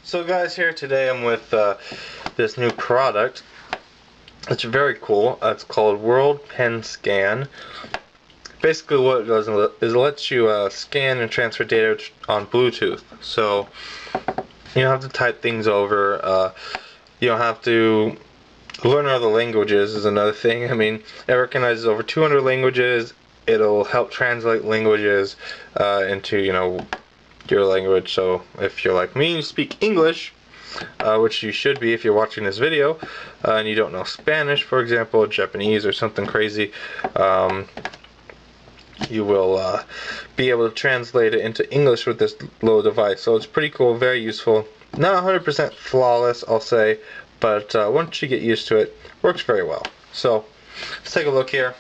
So guys, here today I'm with this new product. It's very cool. It's called World Pen Scan. Basically what it does is it lets you scan and transfer data on Bluetooth. So you don't have to type things over. You don't have to learn other languages is another thing. I mean, it recognizes over 200 languages. It'll help translate languages into, your language. So if you're like me, you speak English, which you should be if you're watching this video, and you don't know Spanish, for example, Japanese or something crazy, you will be able to translate it into English with this little device. So it's pretty cool, very useful. Not 100% flawless, I'll say, but once you get used to it, works very well. So let's take a look here.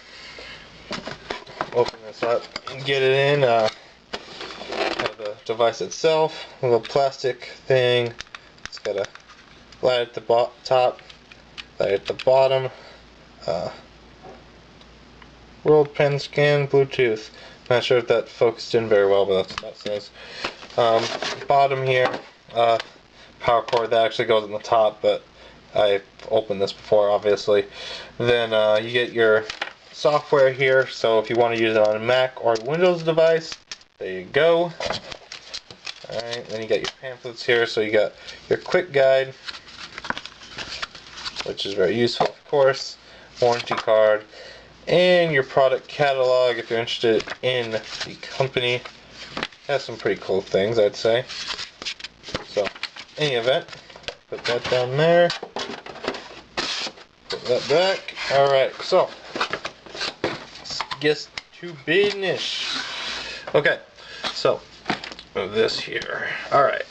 Open this up and get it in. The device itself, a little plastic thing. It's got a light at the top, light at the bottom. World Pen Scan Bluetooth. Not sure if that focused in very well, but that's what that says. Bottom here, power cord that actually goes on the top, but I've opened this before, obviously. Then you get your software here, so if you want to use it on a Mac or a Windows device, there you go. Alright, then you got your pamphlets here, so you got your quick guide, which is very useful, of course, warranty card, and your product catalog if you're interested in the company. It has some pretty cool things, I'd say. So, in any event, put that down there, put that back. Alright, so let's get to business. Okay, so move this here. Alright.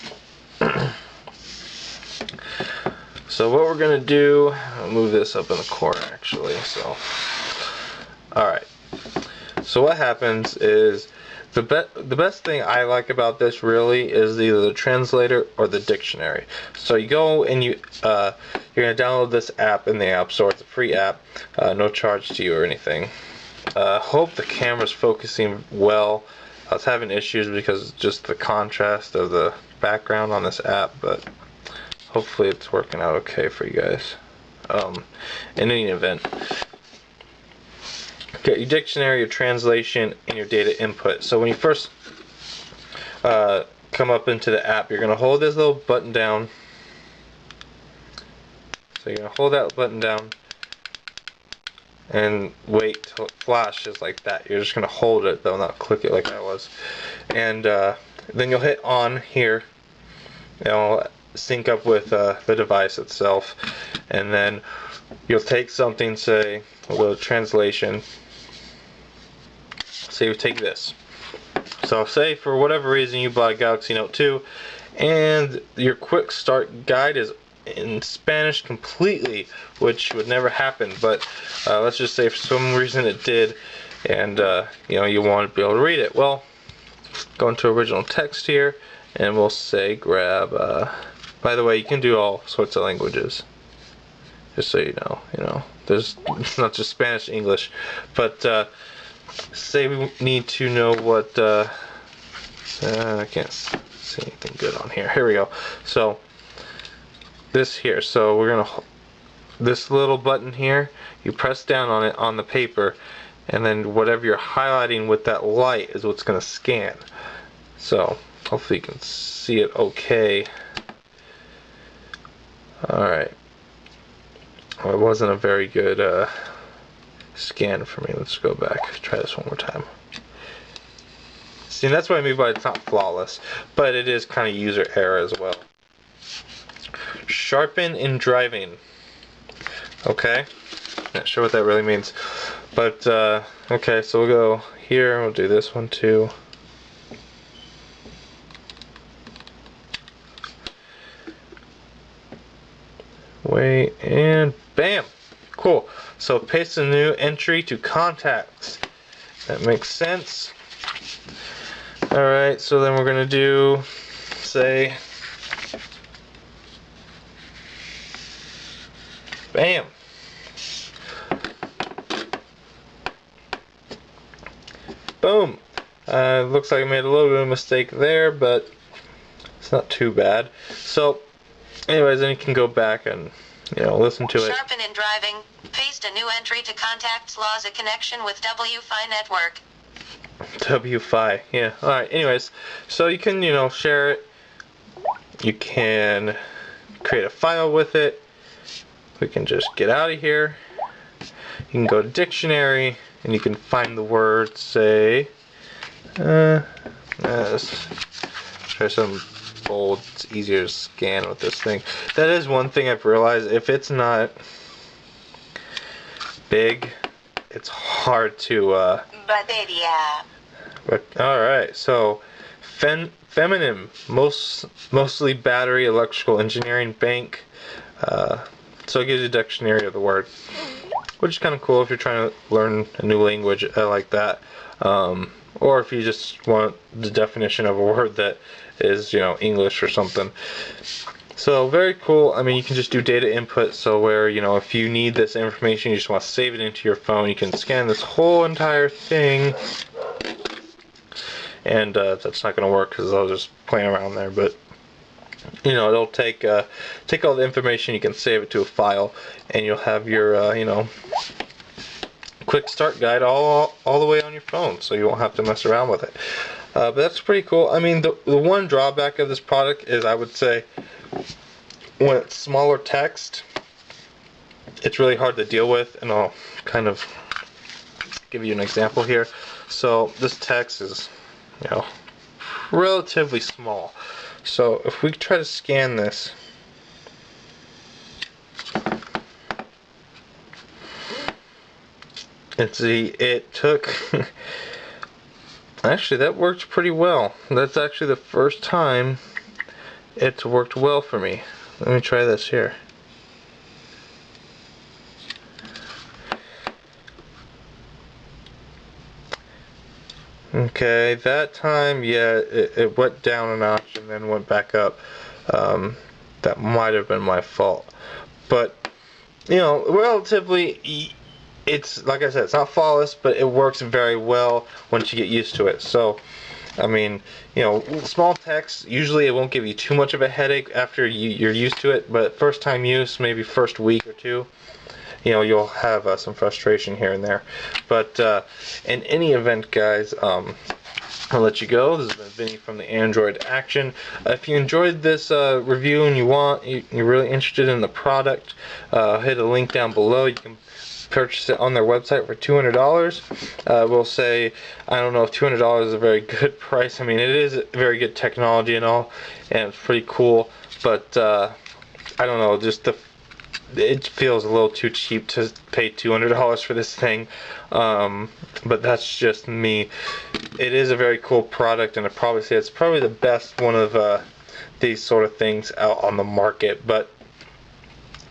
So what we're gonna do, I'll move this up in the corner actually. So alright. So what happens is the best thing I like about this really is either the translator or the dictionary. So you go and you're gonna download this app in the App Store. It's a free app, no charge to you or anything. Hope the camera's focusing well. I was having issues because just the contrast of the background on this app, but hopefully it's working out okay for you guys. In any event, get your dictionary, your translation, and your data input. So when you first come up into the app, you're going to hold this little button down. So you're going to hold that button down and wait till it flashes like that. You're just going to hold it though, not click it like I was. And then you'll hit on here. It'll sync up with the device itself. And then you'll take something, say a little translation. Say you take this. So say for whatever reason you bought a Galaxy Note 2 and your quick start guide is in Spanish completely, which would never happen, but let's just say for some reason it did, and you want to be able to read it. Well, go into original text here, and we'll say grab. By the way, you can do all sorts of languages, just so you know. It's not just Spanish, English, but say we need to know what. I can't see anything good on here. Here we go. So this here, so we're gonna this little button here, you press down on it on the paper, and then whatever you're highlighting with that light is what's gonna scan. So hopefully you can see it okay. Alright, well, it wasn't a very good scan for me. Let's go back, try this one more time. See, that's what I mean by it's not flawless, but it is kind of user error as well. Sharpen in driving. Okay, not sure what that really means, but okay, so we'll go here, we'll do this one too. Wait, and bam! Cool. So paste a new entry to contacts. That makes sense. Alright, so then we're gonna do, say, bam. Boom. Looks like I made a little bit of a mistake there, but it's not too bad. So anyways, then you can go back and, you know, listen to it. Sharpen in driving. Paste a new entry to contacts. Laws a connection with Wi-Fi network. Wi-Fi, yeah. Alright, anyways, so you can, you know, share it. You can create a file with it. We can just get out of here. You can go to dictionary and you can find the word, say, let's try some bold. It's easier to scan with this thing. That is one thing I've realized. If it's not big, it's hard to Bateria. but alright, so feminine, mostly battery, electrical engineering, bank. So it gives you a dictionary of the word, which is kind of cool if you're trying to learn a new language like that, or if you just want the definition of a word that is, you know, English or something. So very cool. I mean, you can just do data input, so where, you know, if you need this information, you just want to save it into your phone, you can scan this whole entire thing. And that's not going to work because I was just playing around there, but you know, it'll take all the information, you can save it to a file, and you'll have your you know, quick start guide all the way on your phone, so you won't have to mess around with it. But that's pretty cool. I mean, the one drawback of this product is, I would say, when it's smaller text, it's really hard to deal with, and I'll kind of give you an example here. So this text is, you know, relatively small. So if we try to scan this, and see, it took actually, that worked pretty well. That's actually the first time it's worked well for me. Let me try this here. Okay, that time, yeah, it went down a notch and then went back up. That might have been my fault. But, you know, relatively, it's, like I said, it's not flawless, but it works very well once you get used to it. So, I mean, you know, small text, usually it won't give you too much of a headache after you're used to it, but first time use, maybe first week or two, you know, you'll have some frustration here and there. But in any event, guys, I'll let you go. This has been Vinny from the Android Action. If you enjoyed this review and you're really interested in the product, hit a link down below. You can purchase it on their website for $200. We'll say, I don't know if $200 is a very good price. I mean, it is very good technology and all, and it's pretty cool, but I don't know, just it feels a little too cheap to pay $200 for this thing, but that's just me. It is a very cool product, and I'd probably say it's probably the best one of these sort of things out on the market. But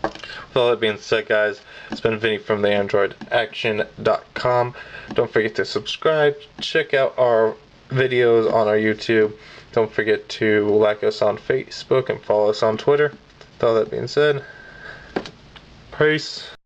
with all that being said, guys, it's been Vinny from the AndroidAction.com. Don't forget to subscribe, check out our videos on our YouTube. Don't forget to like us on Facebook and follow us on Twitter. With all that being said, peace.